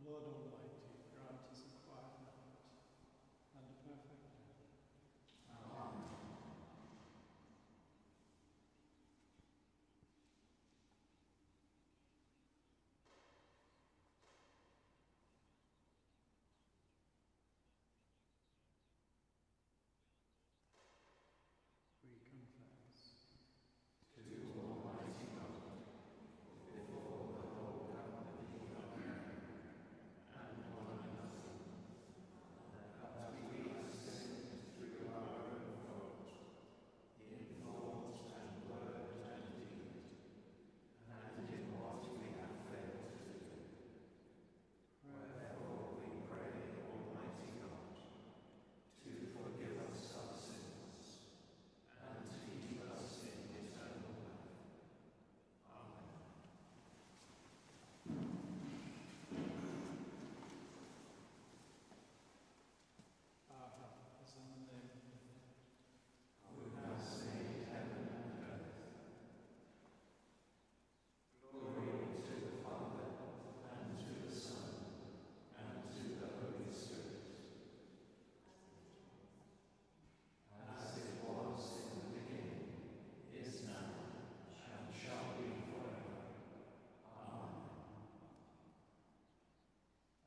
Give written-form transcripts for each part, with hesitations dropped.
Lord Almighty, grant us a quiet night and a perfect day. Amen. We confess To Almighty God, before the whole company of heaven and one another, that we have sinned through our own fault, in thought and word and deed, and in what we have failed to do. Wherefore we pray, Almighty God, to forgive us our sins, and to keep us in eternal life. Amen. our help is in the name of the Lord. Who has made heaven and earth. Glory to the Father, and to the Son, and to the Holy Spirit. As it was in the beginning, is now, and shall be forever. Amen.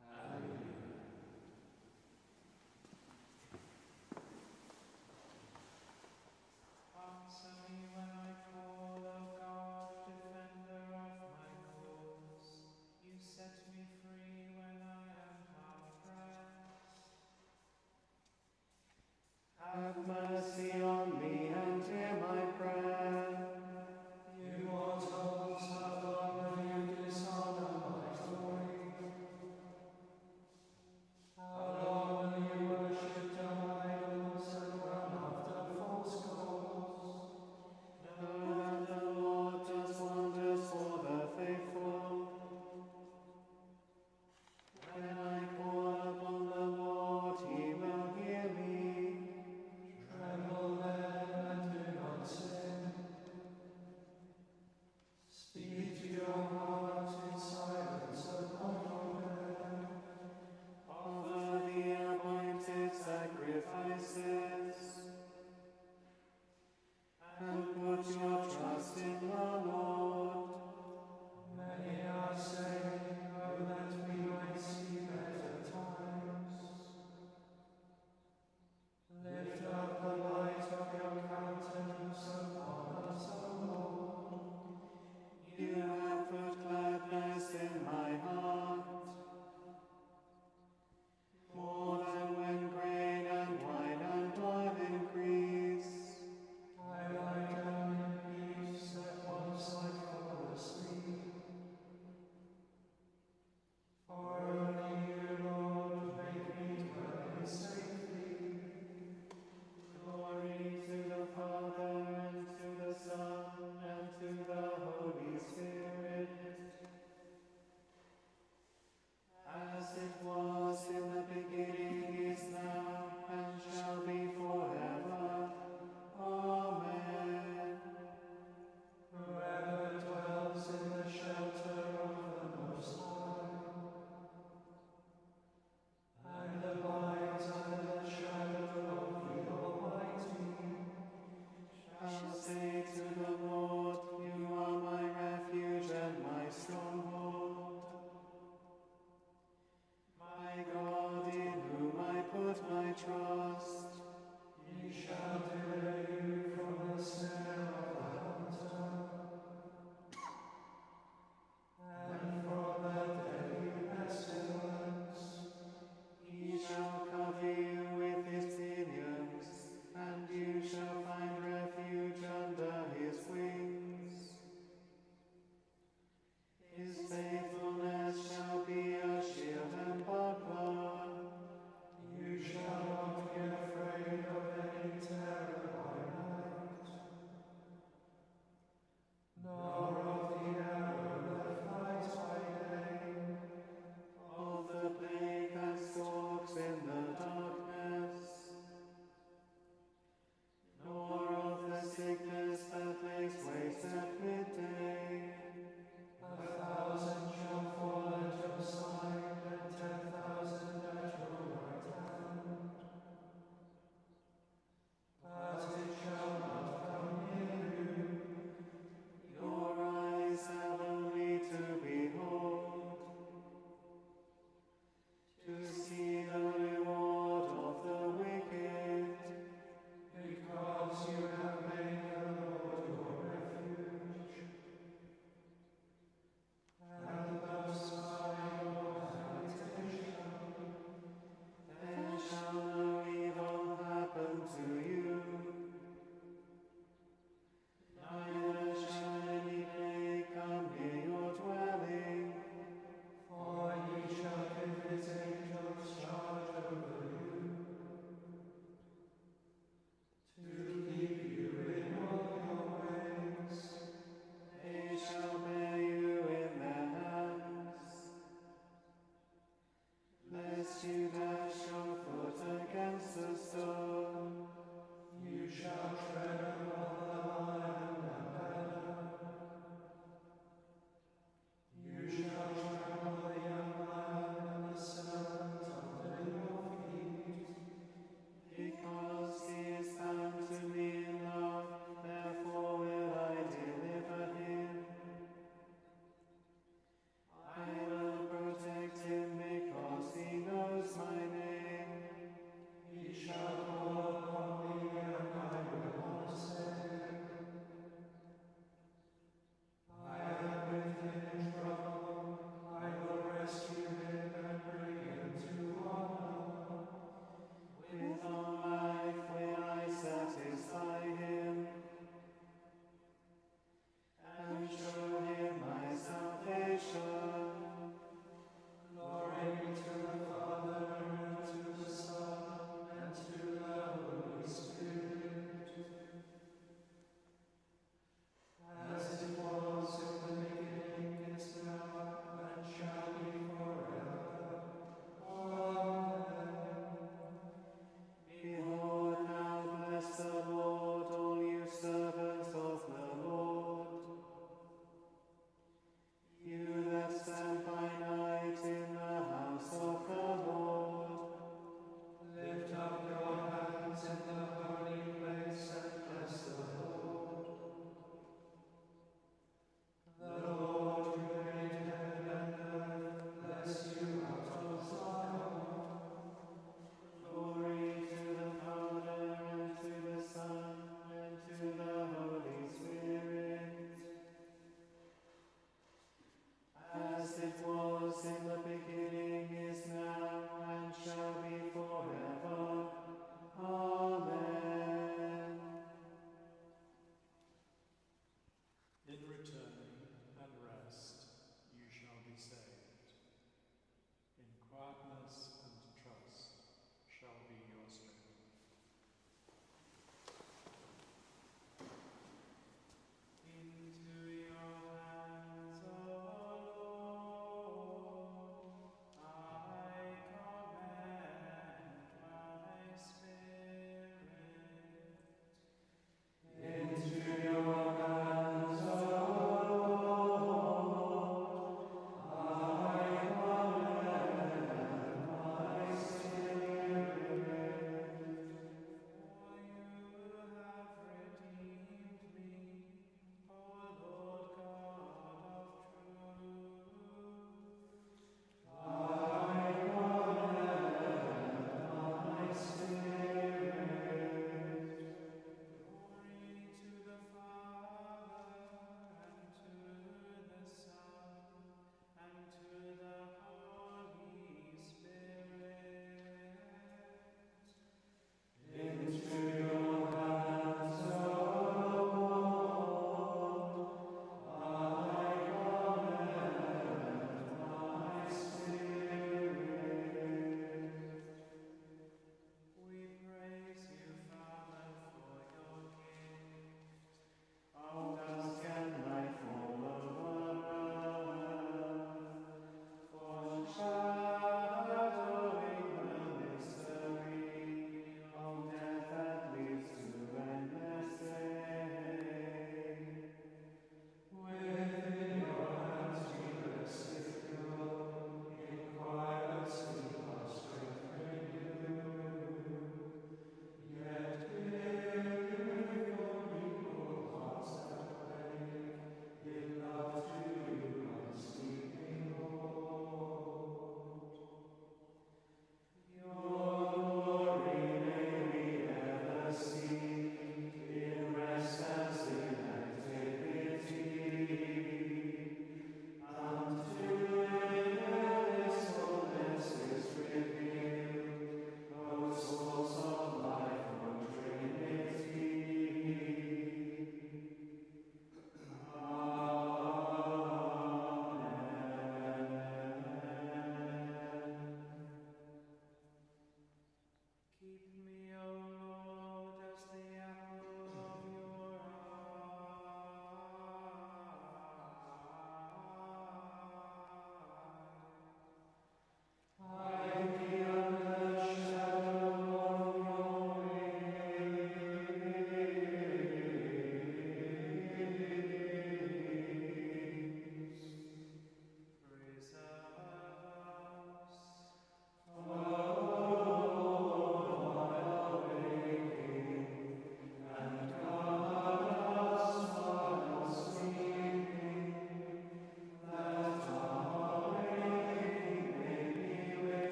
Alleluia. Answer me when I call, O God, defender of my cause. You set me free when I am hard pressed. Have mercy on me and hear my prayer. You mortals have honor, you dishonor my glory. How long will you worship dumb idols and run after false gods? Know that the Lord does wonders for the faithful. When I call upon the Lord, he will hear me. Tremble then and do not sin. Speak to your heart in silence upon your bed. Offer the appointed sacrifices, and put your trust in the Lord. Many are saying, oh, that we might see better times. Lift up the light of your countenance upon us, O Lord. You have put gladness in my heart, more than when grain and wine and oil increase. I lie down in peace, at once I fall asleep. For only you, Lord, make me dwell in safety. Glory to the Father, and to the Son, and to the Holy Spirit. As it was in the beginning, is now, and shall be forever. Amen. Whoever dwells in the shelter of the Most High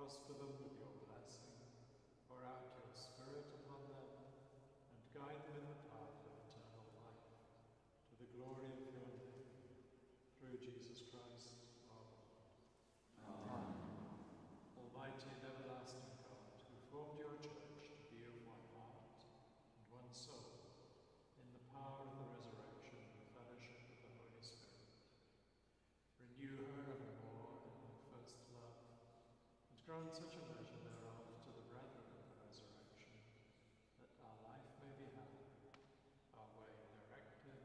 Prosper them with your blessing. Pour out your Spirit upon them, and guide them in the path of eternal life, to the glory of your name, through Jesus Christ our Lord. Amen. Almighty and everlasting God, who formed your church to be of one heart and one soul, in the power of the resurrection and the fellowship of the Holy Spirit, renew her evermore in her first love, and grant such a measure thereof to the brethren of the resurrection, that our life may be happy, our way directed,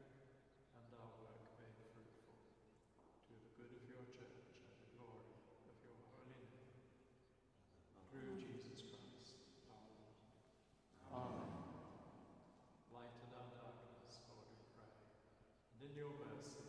and our work made fruitful, to the good of your church and the glory of your holy name. Through Jesus Christ our Lord. Amen. Lighten our darkness, Lord, we pray, and in your mercy